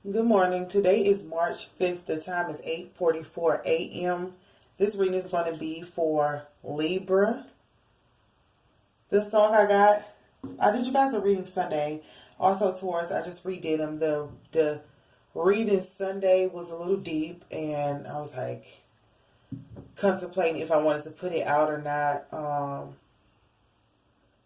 Good morning. Today is March 5th. The time is 8:44 a.m. This reading is going to be for Libra. The song I did you guys a reading Sunday. Also, Taurus, I just redid them. The reading Sunday was a little deep, and I was like contemplating if I wanted to put it out or not.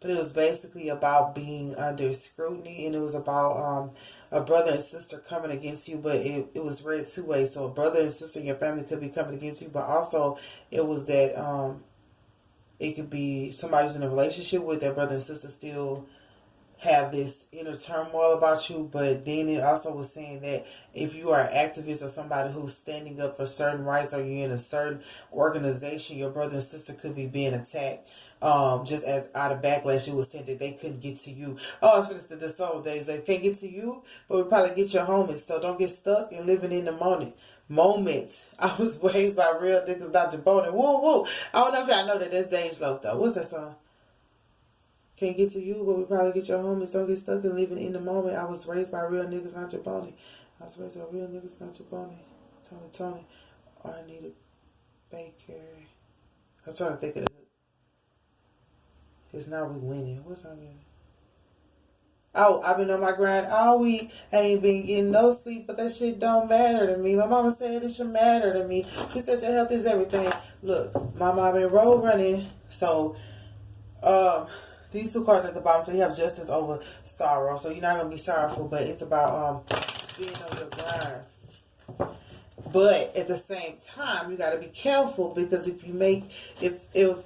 But it was basically about being under scrutiny, and it was about a brother and sister coming against you, but it was read two ways. So a brother and sister in your family could be coming against you, but also it was that it could be somebody who's in a relationship with their brother and sister still have this inner turmoil about you, but then it also was saying that if you are an activist or somebody who's standing up for certain rights or you're in a certain organization, your brother and sister could be being attacked. Just as out of backlash, it was saying that they couldn't get to you. Oh, it's the soul days. They can't get to you, but we probably get your homies. So don't get stuck in living in the moment. I was raised by real niggas, Dr. Bonin. Woo, woo. I don't know if y'all know that that's Dage Loaf, though. What's that song? Can't get to you, but we probably get your homies. Don't get stuck in living in the moment. I was raised by real niggas, not your bony. I was raised by real niggas, not your bony. Tony. Or I need a baker. I'm trying to think of it. It's now we winning. What's on there? Oh, I've been on my grind all week. I ain't been getting no sleep, but that shit don't matter to me. My mama said it should matter to me. She said your health is everything. Look, my mom been road running. So, these two cards at the bottom, so you have justice over sorrow. So you're not going to be sorrowful, but it's about being on your grind. But at the same time, you got to be careful, because if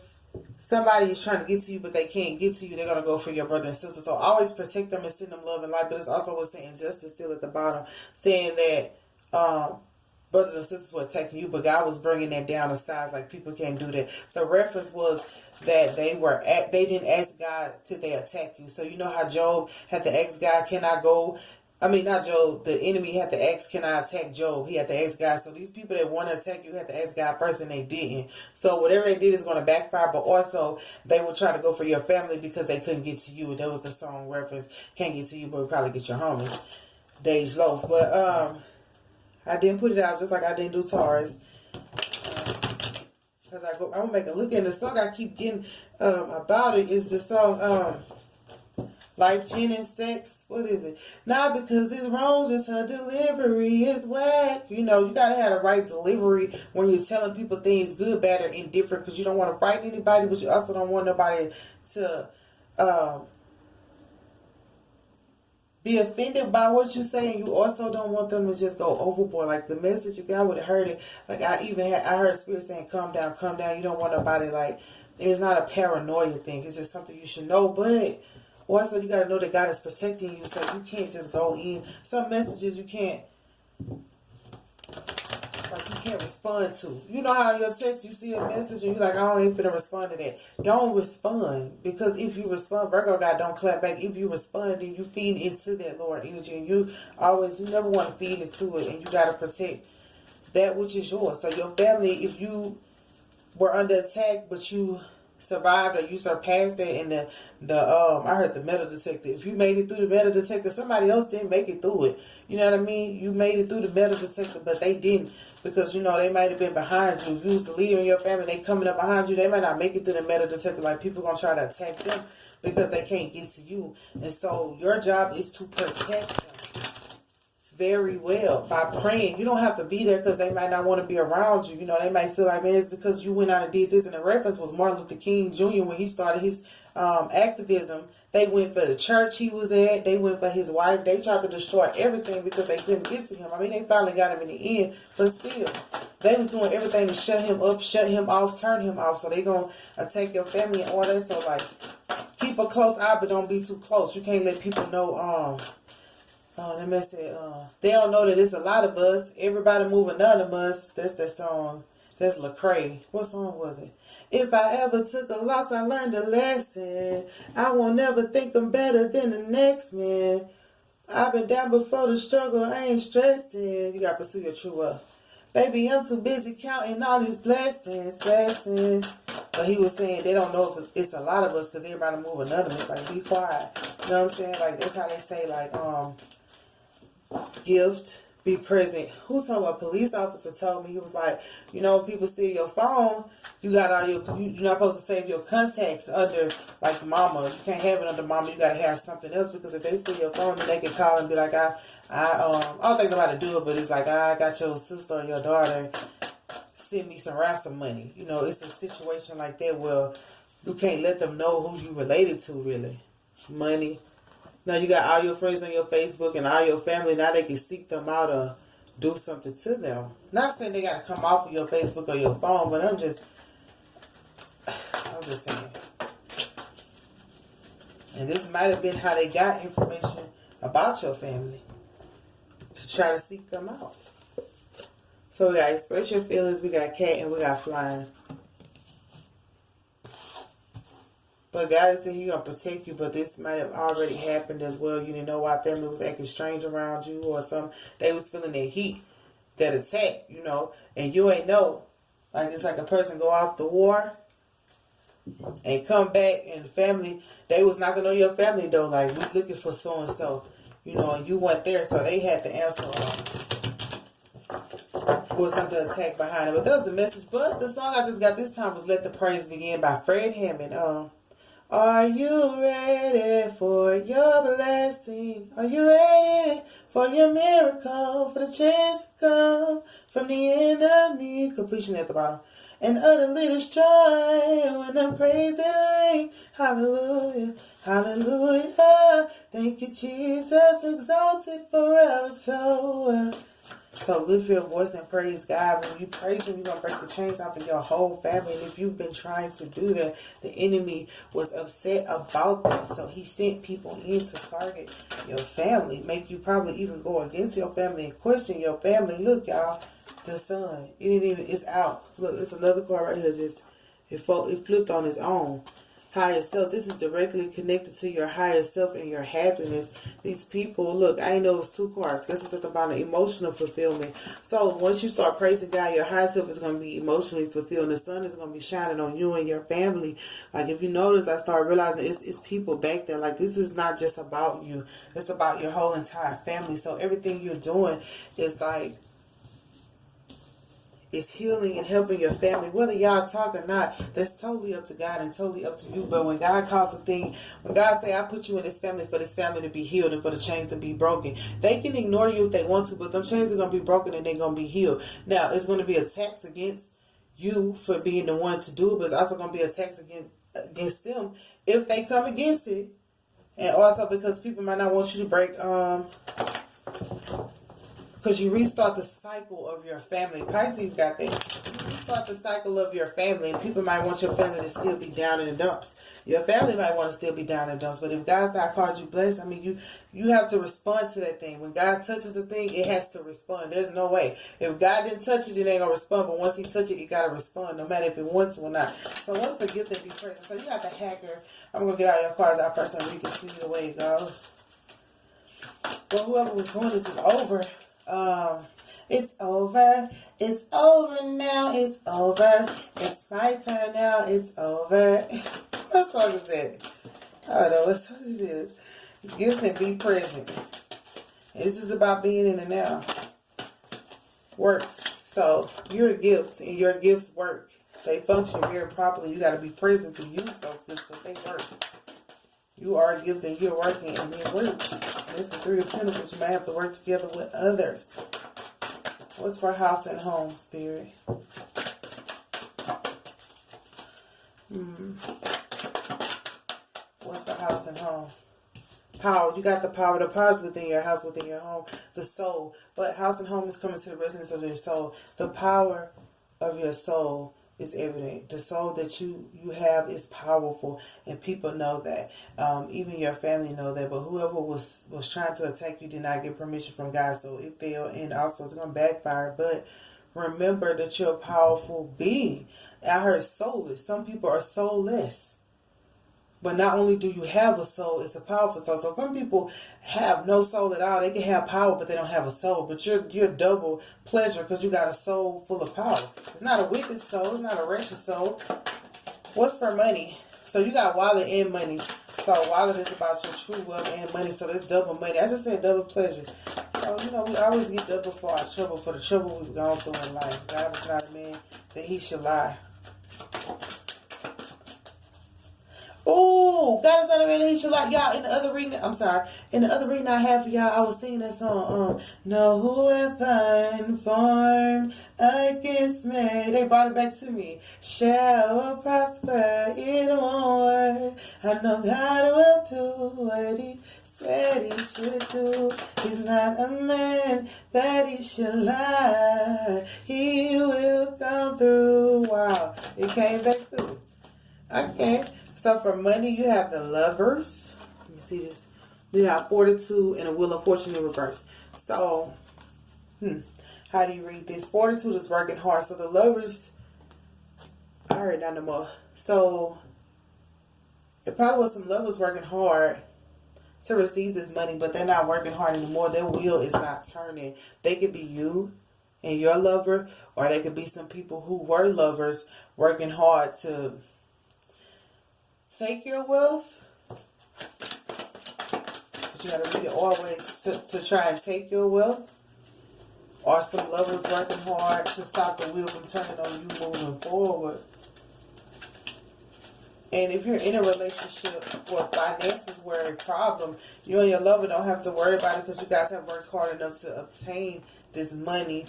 somebody is trying to get to you, but they can't get to you, they're going to go for your brother and sister. So always protect them and send them love and light. But it's also what's saying justice still at the bottom, saying that brothers and sisters were attacking you, but God was bringing that down to size. Like, people can't do that. The reference was that they didn't ask God, could they attack you? So you know how Job had to ask God, can I go? I mean, not Job. The enemy had to ask, can I attack Job? He had to ask God. So these people that want to attack you had to ask God first, and they didn't. So whatever they did is going to backfire. But also, they were trying to go for your family because they couldn't get to you. That was the song reference. Can't get to you, but we probably get your homies. Dage Loaf. But I didn't put it out just like I didn't do Taurus. Because I'm going to make a look in the song I keep getting about it is the song Life, Gin, and Sex. What is it? Not because it's wrong, just her delivery is whack. You know, you got to have the right delivery when you're telling people things, good, bad, or indifferent, because you don't want to frighten anybody, but you also don't want nobody to be offended by what you say, and you also don't want them to just go overboard. Like, the message, if y'all would have heard it, like I heard Spirit saying, calm down. You don't want nobody, like, it's not a paranoia thing. It's just something you should know, but also, you got to know that God is protecting you, so you can't just go in. Some messages you can't respond to. You know how in your text you see a message and you're like, I ain't finna respond to that. Don't respond, because if you respond, Virgo God don't clap back. If you respond, then you feed into that lower energy, and you never want to feed into it, and you got to protect that which is yours. So your family, if you were under attack, but you survived or you surpassed it, and I heard the metal detector. If you made it through the metal detector, somebody else didn't make it through it. You know what I mean? You made it through the metal detector, but they didn't, because you know they might have been behind you. If you was the leader in your family, they coming up behind you, they might not make it through the metal detector. Like, people gonna try to attack them because they can't get to you, and so your job is to protect them very well by praying. You don't have to be there, because they might not want to be around you. You know, they might feel like, man, it's because you went out and did this. And the reference was Martin Luther King Jr. when he started his activism. They went for the church he was at. They went for his wife. They tried to destroy everything because they couldn't get to him. I mean, they finally got him in the end, but still, they was doing everything to shut him up, shut him off, turn him off. So they gonna attack your family and all that. So, like, keep a close eye, but don't be too close. You can't let people know that man said, they don't know that it's a lot of us. Everybody move anonymous. That's that song. That's Lecrae. What song was it? If I ever took a loss, I learned a lesson. I won't never think I'm better than the next man. I've been down before the struggle. I ain't stressing. You got to pursue your true wealth. Baby, I'm too busy counting all these blessings. But he was saying they don't know if it's a lot of us, because everybody move anonymous. Like, be quiet. You know what I'm saying? Like, that's how they say, like, gift. Be present. Who's talking about? A police officer told me, he was like, you know, when people steal your phone, you got all your, you're not supposed to save your contacts under, like, mama. You can't have it under mama. You got to have something else, because if they steal your phone, then they can call and be like, I don't think nobody do it, but it's like, I got your sister or your daughter, send me some ransom money. You know, it's a situation like that where you can't let them know who you related to, really. Money. Now you got all your friends on your Facebook and all your family. Now they can seek them out or do something to them. Not saying they got to come off of your Facebook or your phone, but I'm just saying. And this might have been how they got information about your family to try to seek them out. So we got express your feelings. We got cat and we got flying. But God is saying He's going to protect you, but this might have already happened as well. You didn't know why family was acting strange around you, or they was feeling that heat, that attack, you know, and you ain't know. Like, it's like a person go off the war and come back, and the family, they was knocking on your family door, like, we looking for so-and-so, you know, and you weren't there, so they had to answer was under attack behind it. But that was the message. But the song I just got this time was Let the Praise Begin by Fred Hammond. Are you ready for your blessing? Are you ready for your miracle? For the chance to come from the enemy? Completion at the bottom. And utterly destroy when the praises ring. Hallelujah, hallelujah. Thank you, Jesus, exalted forever. So lift your voice and praise God. When you praise Him, you're going to break the chains off of your whole family. And if you've been trying to do that, the enemy was upset about that. So he sent people in to target your family. Make you probably even go against your family and question your family. Look, y'all, the sun, it's out. Look, it's another card right here. Just it flipped on its own. Higher self. This is directly connected to your higher self and your happiness. These people, look, I know it's two cards. Guess it's about an emotional fulfillment. So once you start praising God, your higher self is going to be emotionally fulfilled. The sun is going to be shining on you and your family. Like, if you notice, I started realizing it's people back there. Like, this is not just about you. It's about your whole entire family. So everything you're doing is like, it's healing and helping your family. Whether y'all talk or not, that's totally up to God and totally up to you. But when God calls a thing, when God say, I put you in this family for this family to be healed and for the chains to be broken, they can ignore you if they want to, but them chains are going to be broken and they're going to be healed. Now, it's going to be attacks against you for being the one to do it, but it's also going to be attacks against them if they come against it. And also because people might not want you to break, because you restart the cycle of your family. Pisces got that. You restart the cycle of your family, and people might want your family to still be down in the dumps. Your family might want to still be down in the dumps, but if God said, I called you blessed, I mean, you have to respond to that thing. When God touches a thing, it has to respond. There's no way. If God didn't touch it, it ain't going to respond, but once He touches it, it got to respond, no matter if it wants to or not. So once the gift and be present. So you got the hacker. I'm going to get all your cards out first, and you can see the way it goes. Well, whoever was doing this is over. It's over. It's over now. It's over. It's my turn now. It's over. What song is that? I don't know what song it is. Gift and be present. This is about being in the now. Works. So your gifts and your gifts work. They function very properly. You got to be present to use those gifts, but they work. You are a gift and you're working and it works. And it's the Three of Pentacles. You might have to work together with others. What's for house and home, Spirit? What's for house and home? Power. You got the power. The power is within your house, within your home. The soul. But house and home is coming to the resonance of your soul. The power of your soul is evident. The soul that you have is powerful, and people know that. Even your family know that. But whoever was trying to attack you did not get permission from God, so it failed, and also it's going to backfire. But remember that you're a powerful being. I heard soulless. Some people are soulless. But not only do you have a soul, it's a powerful soul. So some people have no soul at all. They can have power, but they don't have a soul. But you're double pleasure because you got a soul full of power. It's not a wicked soul. It's not a wretched soul. What's for money? So you got wallet and money. So wallet is about your true wealth and money. So that's double money. I just said double pleasure. So So, you know, we always get up before our trouble, for the trouble we've gone through in life. God is not a man that he should lie. Oh, God is not a man that he should lie. Y'all, in the other reading, I'm sorry. In the other reading I have for y'all, I was singing that song, no weapon formed against me. They brought it back to me. Shall prosper, it won't. I know God will do what he said he should do. He's not a man that he should lie. He will come through. Wow, it came back through. Okay, so for money, you have the Lovers. Let me see this. We have Fortitude and a Wheel of Fortune in reverse. So, how do you read this? Fortitude is working hard. So the Lovers, I heard that no more. So, it probably was some lovers working hard to receive this money, but they're not working hard anymore. Their wheel is not turning. They could be you and your lover, or they could be some people who were lovers working hard to take your wealth. But you gotta read it always to try and take your wealth. Or some lovers working hard to stop the wheel from turning on you moving forward. And if you're in a relationship where finances were a problem, you and your lover don't have to worry about it because you guys have worked hard enough to obtain this money.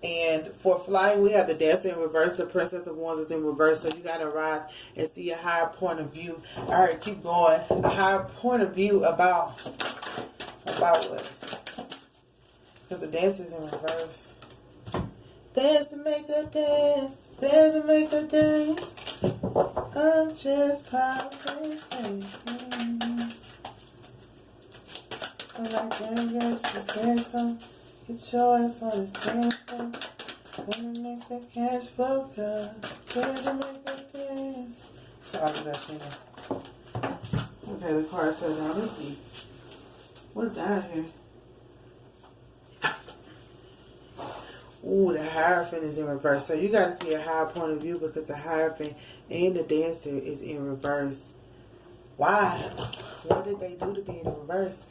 And for flying, we have the Dancer in reverse. The Princess of Wands is in reverse. So you got to rise and see a higher point of view. All right, keep going. A higher point of view about what? Because the Dancer is in reverse. Dance to make a dance. Dance to make a dance. I'm just popping. I like that girl, she said so. Get your ass on the stand. Wanna make that cash flow, girl. Dance to make a dance. Sorry, was that singing? Okay, the card fell down. Let's see. What's down here? Ooh, the Hierophant is in reverse. So you got to see a higher point of view because the Hierophant and the Dancer is in reverse. Why? What did they do to be in reverse?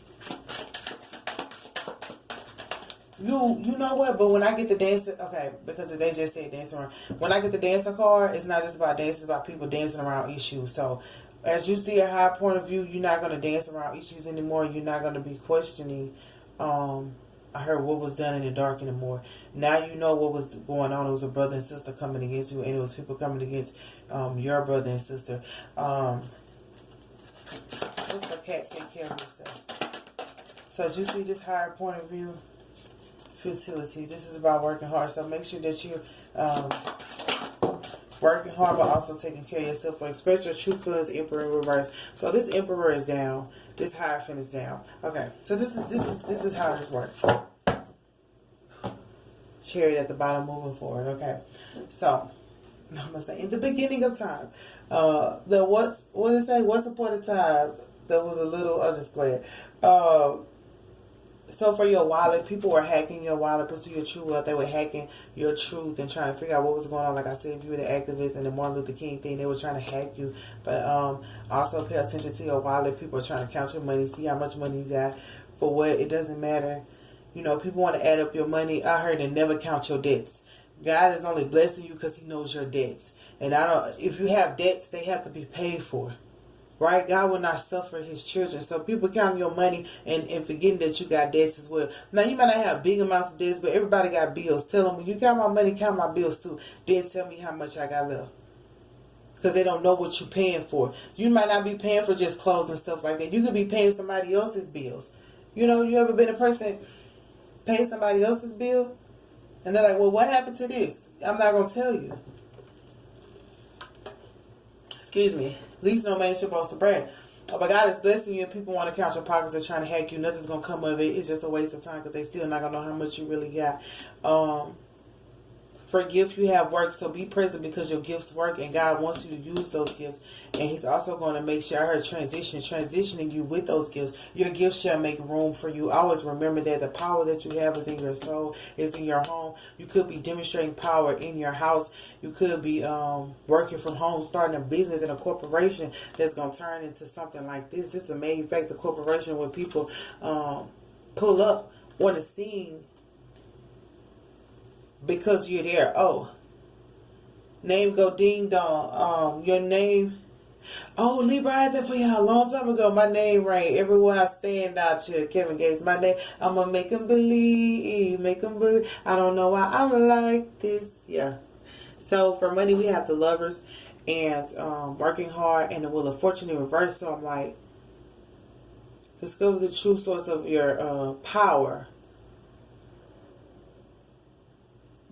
You know what? But when I get the Dancer, okay, because they just said dancing around. When I get the Dancer card, it's not just about dancing, it's about people dancing around issues. So as you see a higher point of view, you're not going to dance around issues anymore. You're not going to be questioning, I heard what was done in the dark anymore. Now you know what was going on. It was a brother and sister coming against you, and it was people coming against your brother and sister. What's for cat? Take care of yourself. So as you see this higher point of view, futility. This is about working hard. So make sure that you're working hard, but also taking care of yourself. Or express your true feelings. Emperor in reverse. So this Emperor is down. This Hierophant is down. Okay. So this is how this works. Chariot at the bottom, moving forward. Okay. So I'm gonna say in the beginning of time, what did it say? Once upon a time, there was a little. I'll just play it. So for your wallet, people were hacking your wallet, pursue your true wealth. They were hacking your truth and trying to figure out what was going on. Like I said, if you were the activist and the Martin Luther King thing, they were trying to hack you. But also pay attention to your wallet. People are trying to count your money, see how much money you got. For what? It doesn't matter. You know, people want to add up your money. I heard and never count your debts. God is only blessing you because he knows your debts. And if you have debts, they have to be paid for. Right? God will not suffer his children. So people counting your money and forgetting that you got debts as well. Now, you might not have big amounts of debts, but everybody got bills. Tell them, when you count my money, count my bills too. Then tell me how much I got left. Because they don't know what you're paying for. You might not be paying for just clothes and stuff like that. You could be paying somebody else's bills. You know, you ever been a person paying somebody else's bill? And they're like, well, what happened to this? I'm not going to tell you. Excuse me. Least no man should boast to brag. But God is blessing you and people want to count your pockets. They're trying to hack you. Nothing's going to come of it. It's just a waste of time because they still not going to know how much you really got. For gifts, you have work. So be present because your gifts work and God wants you to use those gifts. And he's also going to make sure, I heard transitioning you with those gifts. Your gifts shall make room for you. Always remember that the power that you have is in your soul, is in your home. You could be demonstrating power in your house. You could be working from home, starting a business in a corporation that's going to turn into something like this. This is a manufactured corporation where people pull up want to sing because you're there. Oh, name go ding dong. Your name. Oh, Libra, I had that for y'all a long time ago. My name right everywhere I stand out here. Kevin Gates, my name. I'ma make them believe, make them believe. I don't know why I'm like this. Yeah. So for money, we have the Lovers and working hard and the Wheel of Fortune in reverse. So I'm like, discover the true source of your power.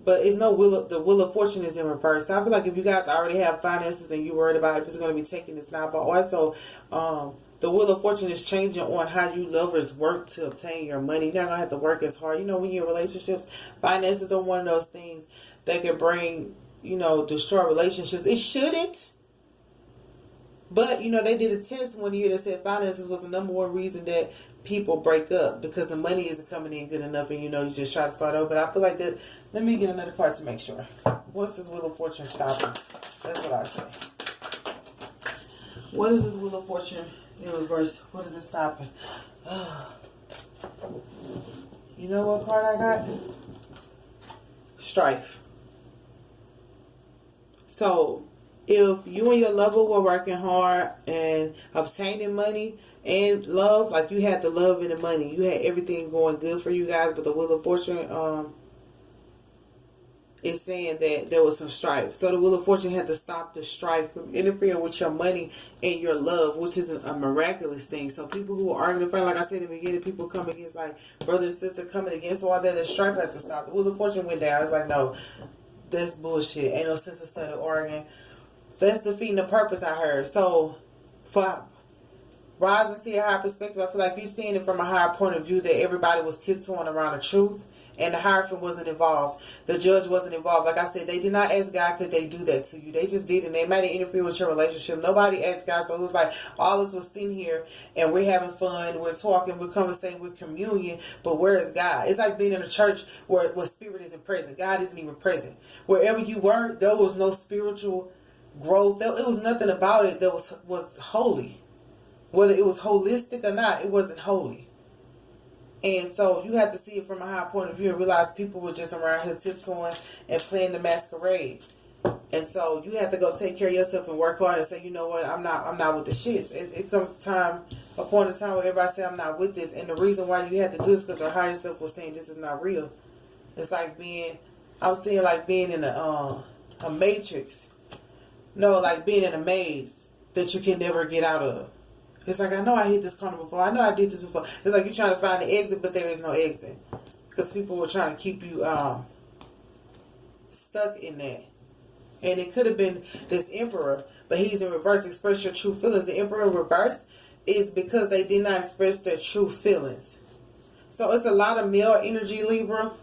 But it's no the Wheel of Fortune is in reverse. So I feel like if you guys already have finances and you're worried about if it's going to be taking this now, but also the Wheel of Fortune is changing on how you lovers work to obtain your money. You're not going to have to work as hard. You know, when you're in relationships, finances are one of those things that can bring, you know, destroy relationships. It shouldn't. But, you know, they did a test one year that said finances was the number one reason that people break up, because the money isn't coming in good enough and, you know, you just try to start over. But I feel like that. Let me get another card to make sure. What's this Wheel of Fortune stopping? That's what I say. What is this Wheel of Fortune in reverse? What is it stopping? You know what card I got? Strife. So, if you and your lover were working hard and obtaining money and love, like you had the love and the money, you had everything going good for you guys, but the Wheel of Fortune is saying that there was some strife. So the Wheel of Fortune had to stop the strife from interfering with your money and your love, which is a miraculous thing. So people who are arguing, like I said in the beginning, people come against, like brother and sister coming against all that, the strife has to stop. The Wheel of Fortune went down. It's like, no, that's bullshit. Ain't no sense of study arguing. That's defeating the purpose, I heard. So, for rise and see a higher perspective, I feel like you're seeing it from a higher point of view, that everybody was tiptoeing around the truth and the Hierophant wasn't involved. The judge wasn't involved. Like I said, they did not ask God, could they do that to you? They just did, and they might have interfered with your relationship. Nobody asked God, so it was like all of us was sitting here and we're having fun, we're talking, we're conversing, we're communion, but where is God? It's like being in a church where spirit isn't present. God isn't even present. Wherever you were, there was no spiritual growth. It was nothing about it that was holy. Whether it was holistic or not, it wasn't holy. And so you have to see it from a high point of view and realize people were just around here tiptoeing and playing the masquerade. And so you have to go take care of yourself and work hard and say, you know what, I'm not with the shits. It comes a point in time where everybody say I'm not with this. And the reason why you had to do this because your higher self was saying this is not real. It's like I'm saying like being in a matrix. No, like being in a maze that you can never get out of. It's like, I know I hit this corner before. I know I did this before. It's like you're trying to find the exit, but there is no exit. Because people were trying to keep you stuck in that. And it could have been this Emperor, but he's in reverse. Express your true feelings. The Emperor in reverse is because they did not express their true feelings. So it's a lot of male energy, Libra.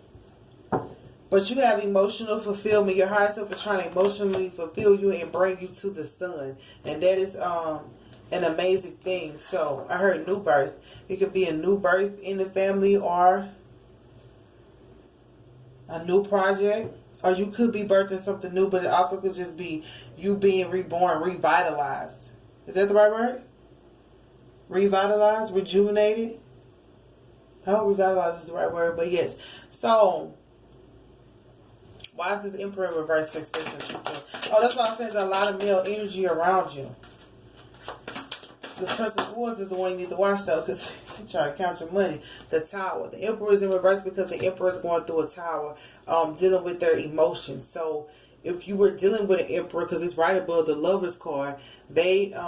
But you have emotional fulfillment. Your higher self is trying to emotionally fulfill you and bring you to the sun. And that is an amazing thing. So I heard new birth. It could be a new birth in the family or a new project. Or you could be birthing something new, but it also could just be you being reborn, revitalized. Is that the right word? Revitalized, rejuvenated. I hope revitalized is the right word, but yes. So why is this Emperor in reverse for expression? Oh, that's why I'm saying there's a lot of male energy around you. This Prince of Swords is the one you need to watch though, because you try to count your money. The Tower. The Emperor is in reverse because the Emperor is going through a tower, dealing with their emotions. So if you were dealing with an Emperor, because it's right above the Lover's card, the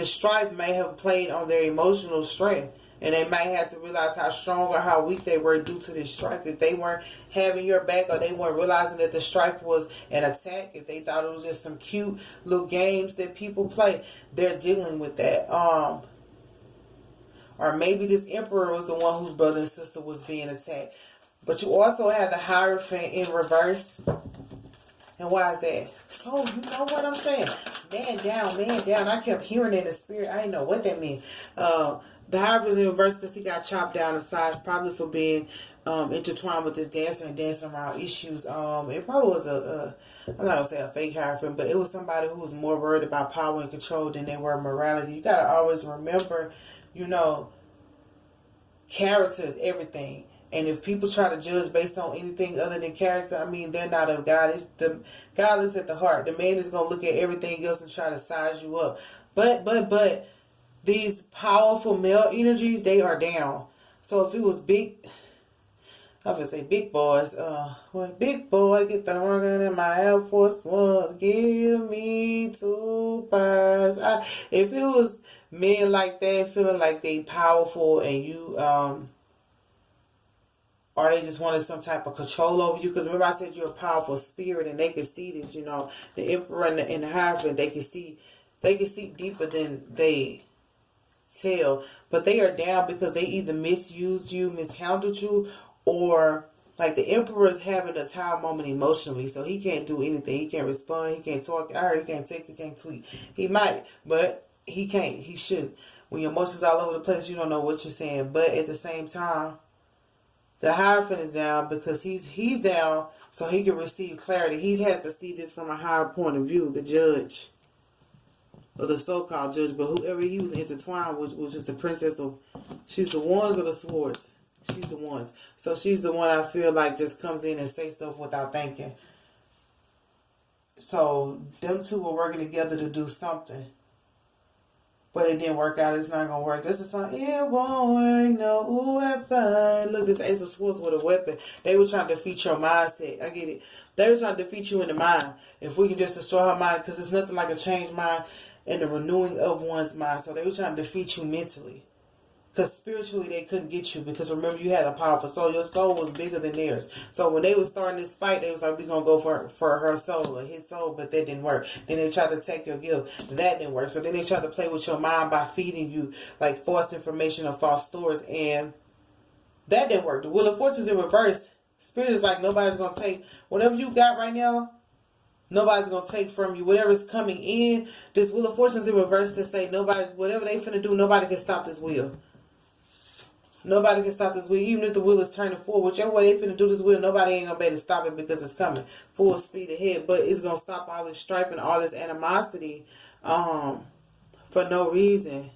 strife may have played on their emotional strength. And they might have to realize how strong or how weak they were due to this strife. If they weren't having your back or they weren't realizing that the strife was an attack, if they thought it was just some cute little games that people play, they're dealing with that. Or maybe this Emperor was the one whose brother and sister was being attacked. But you also have the Hierophant in reverse. And why is that? So, you know what I'm saying? Man down, man down. I kept hearing it in the spirit. I didn't know what that meant. The Hierophant is in reverse because he got chopped down in size, probably for being intertwined with this dancer and dancing around issues. It probably was I'm not going to say a fake Hierophant, but it was somebody who was more worried about power and control than they were morality. You got to always remember, character is everything. And if people try to judge based on anything other than character, I mean, they're not of God. God looks at the heart. The man is going to look at everything else and try to size you up. But, these powerful male energies, they are down. So if it was big, I would say big boys. When big boy get the working in my Air Force Ones, give me 2 pairs. If it was men like that, feeling like they powerful and you, or they just wanted some type of control over you. Because remember I said you're a powerful spirit and they can see this, you know. The Emperor and the Hierophant, they can see deeper than they tell. But they are down because they either misused you, mishandled you, or like the Emperor is having a tired moment emotionally. So he can't do anything. He can't respond. He can't talk. He can't text. He can't tweet. He might, but he can't. He shouldn't. When your emotions all over the place, you don't know what you're saying. But at the same time, the Hierophant is down because he's down so he can receive clarity. He has to see this from a higher point of view, the judge, or the so-called judge, but whoever he was intertwined with was just the princess of, she's the wands or the swords. She's the ones. So she's the one I feel like just comes in and say stuff without thinking. So them two were working together to do something. But it didn't work out. It's not going to work. This is something. It won't work. No weapon. Look, this Ace of Swords with a weapon. They were trying to defeat your mindset. I get it. They were trying to defeat you in the mind. If we can just destroy her mind. Because it's nothing like a changed mind and the renewing of one's mind. So they were trying to defeat you mentally. Because spiritually they couldn't get you. Because remember, you had a powerful soul. Your soul was bigger than theirs. So when they were starting this fight, they was like, we're going to go for her soul or his soul. But that didn't work. Then they tried to take your gift. That didn't work. So then they tried to play with your mind by feeding you like false information or false stories. And that didn't work. The Wheel of Fortune's in reverse. Spirit is like, nobody's going to take whatever you got right now. Nobody's going to take from you. Whatever's coming in, this Wheel of Fortune's in reverse to say whatever they finna do, nobody can stop this wheel. Nobody can stop this wheel. Even if the wheel is turning forward, whichever way they finna do this wheel, nobody ain't gonna be able to stop it because it's coming full speed ahead. But it's gonna stop all this strife and all this animosity for no reason.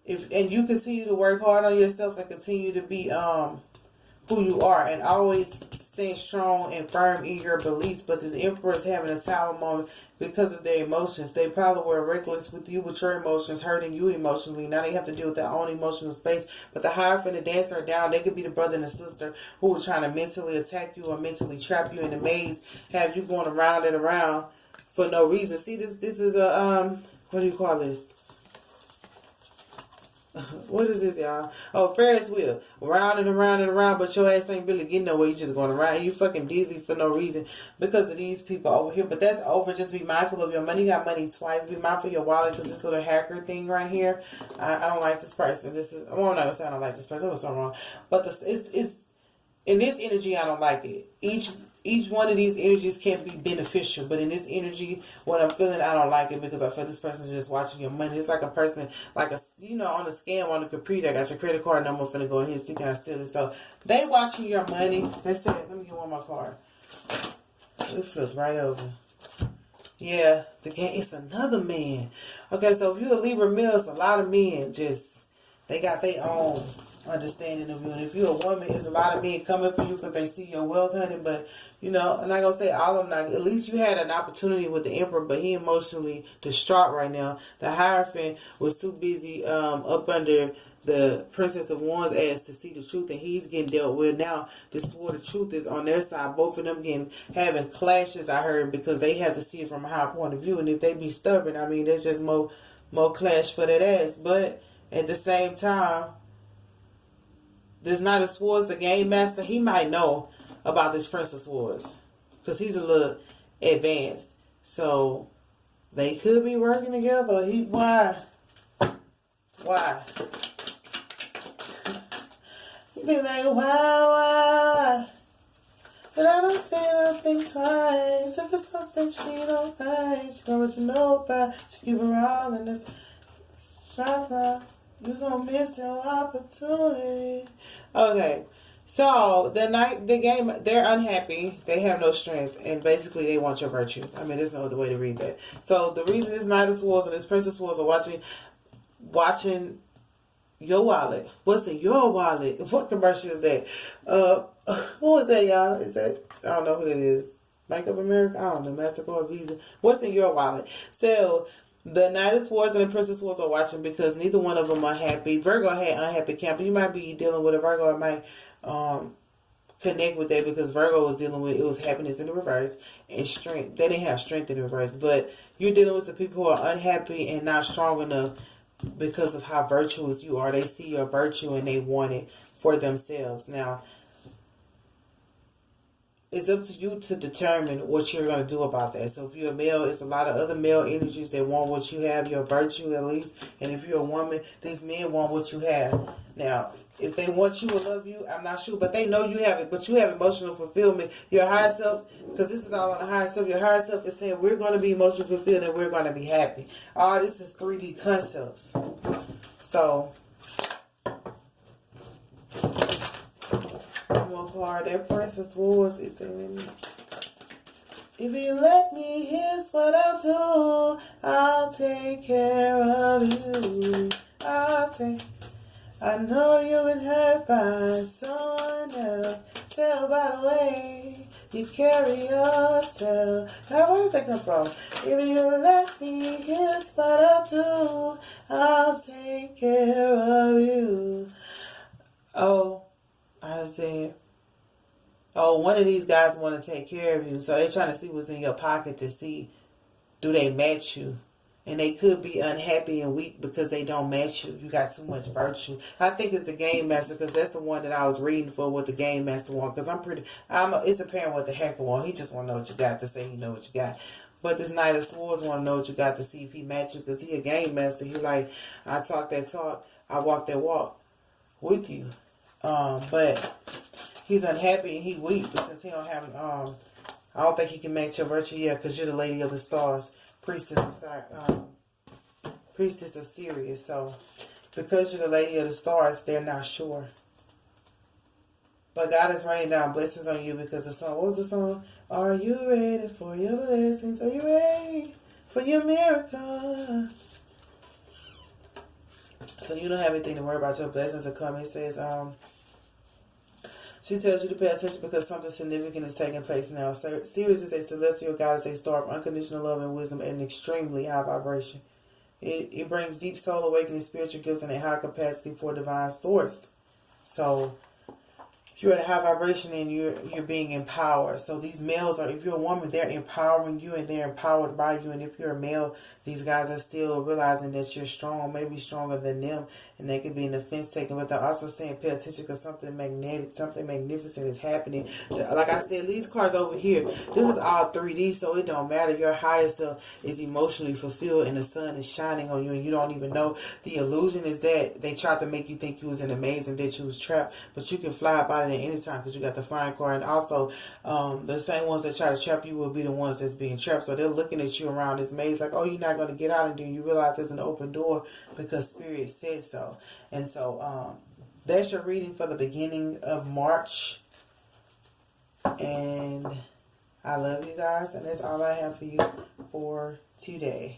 And you continue to work hard on yourself and continue to be who you are, and always stay strong and firm in your beliefs. But this Emperor is having a sour moment because of their emotions. They probably were reckless with you, with your emotions, hurting you emotionally. Now they have to deal with their own emotional space. But the Hierophant and the Dancer are down. They could be the brother and the sister who were trying to mentally attack you or mentally trap you in a maze, have you going around and around for no reason. See, this is a what do you call this? What is this, y'all? Oh, Ferris wheel. Round and around and around, but your ass ain't really getting nowhere. You just going around. You fucking dizzy for no reason because of these people over here. But that's over. Just be mindful of your money. You got money twice. Be mindful of your wallet because this little hacker thing right here. I don't like this person. Well, I'm not going to say I don't like this person. That was so wrong. But it's in this energy, I don't like it. Each one of these energies can be beneficial, but in this energy, what I'm feeling, I don't like it because I feel this person's just watching your money. It's like a person, like on a scam on the computer, I got your credit card number, finna go ahead and see, can I steal it? So they watching your money. They said, let me get one more card. It flipped right over. Yeah, the game, it's another man. Okay, so if you're a Libra male, it's a lot of men they got their own understanding of you. And if you're a woman, it's a lot of men coming for you because they see your wealth, honey. But I'm not gonna say all of them. Not, at least you had an opportunity with the Emperor, but he emotionally distraught right now. The Hierophant was too busy up under the Princess of Wands' ass to see the truth, and he's getting dealt with now. This Sword of Truth is on their side. Both of them having clashes, I heard, because they have to see it from a higher point of view. And if they be stubborn, I mean, there's just more clash for that ass. But at the same time, this Knight of Swords, the game master, he might know about this Prince of Swords because he's a little advanced. So they could be working together. Why? You be like, why? But I don't say nothing twice. If it's something she don't like, she gonna let you know about. She give her all in this shop. You're going to miss your opportunity. Okay. So, the game, they're unhappy. They have no strength. And basically, they want your virtue. I mean, there's no other way to read that. So, the reason this Knight of Swords and this Prince of Swords are watching, watching your wallet. What's in your wallet? What commercial is that? What was that, y'all? Is that, I don't know who that is. Bank of America? I don't know. MasterCard, Visa. What's in your wallet? So, the Knight of Swords and the Prince of Swords are watching because neither one of them are happy. Virgo had unhappy camp. You might be dealing with a Virgo. It might connect with that because Virgo was dealing with, it was happiness in the reverse and strength. They didn't have strength in the reverse. But you're dealing with the people who are unhappy and not strong enough because of how virtuous you are. They see your virtue and they want it for themselves. Now, it's up to you to determine what you're going to do about that. So if you're a male, it's a lot of other male energies that want what you have, your virtue at least. And if you're a woman, these men want what you have. Now, if they want you or love you, I'm not sure, but they know you have it. But you have emotional fulfillment. Your higher self, because this is all on the higher self, your higher self is saying we're going to be emotionally fulfilled and we're going to be happy. All this is 3D concepts. So, one more card. That Prince of Swords. If you let me, here's what I'll do. I'll take care of you. I know you've been hurt by someone else. Tell by the way you carry yourself. Where did that come from? If you let me, here's what I'll do. I'll take care of you. Oh, I said, one of these guys want to take care of you. So they're trying to see what's in your pocket to see, do they match you? And they could be unhappy and weak because they don't match you. You got too much virtue. I think it's the Game Master because that's the one that I was reading for what the Game Master want. Because it's apparent what the Hacker want. He just want to know what you got to say he know what you got. But this Knight of Swords want to know what you got to see if he match you because he a Game Master. He like, I talk that talk, I walk that walk with you. But he's unhappy and he weak because he don't have, I don't think he can match your virtue yet because you're the Lady of the Stars. Priestess of Sirius. So, because you're the Lady of the Stars, they're not sure. But God is raining down blessings on you because the song, what was the song? Are you ready for your blessings? Are you ready for your miracle? So you don't have anything to worry about. Your blessings are coming. It says, she tells you to pay attention because something significant is taking place now. Sirius is a celestial goddess, a star of unconditional love and wisdom, and an extremely high vibration. It brings deep soul awakening, spiritual gifts, and a high capacity for divine source. So, if you're at a high vibration and you're being empowered. So these males are, if you're a woman, they're empowering you and they're empowered by you. And if you're a male, these guys are still realizing that you're strong, maybe stronger than them, and they could be an offense taken. But they're also saying pay attention because something magnetic, something magnificent is happening. Like I said, these cards over here, this is all 3D, so it don't matter. Your highest self is emotionally fulfilled and the sun is shining on you and you don't even know. The illusion is that they tried to make you think you was an amazing, that you was trapped, but you can fly about it at any time because you got the flying card. And also, the same ones that try to trap you will be the ones that's being trapped. So they're looking at you around this maze like, oh, you're not going to get out, and then you realize there's an open door because Spirit said so. And so that's your reading for the beginning of March. And I love you guys, and that's all I have for you for today.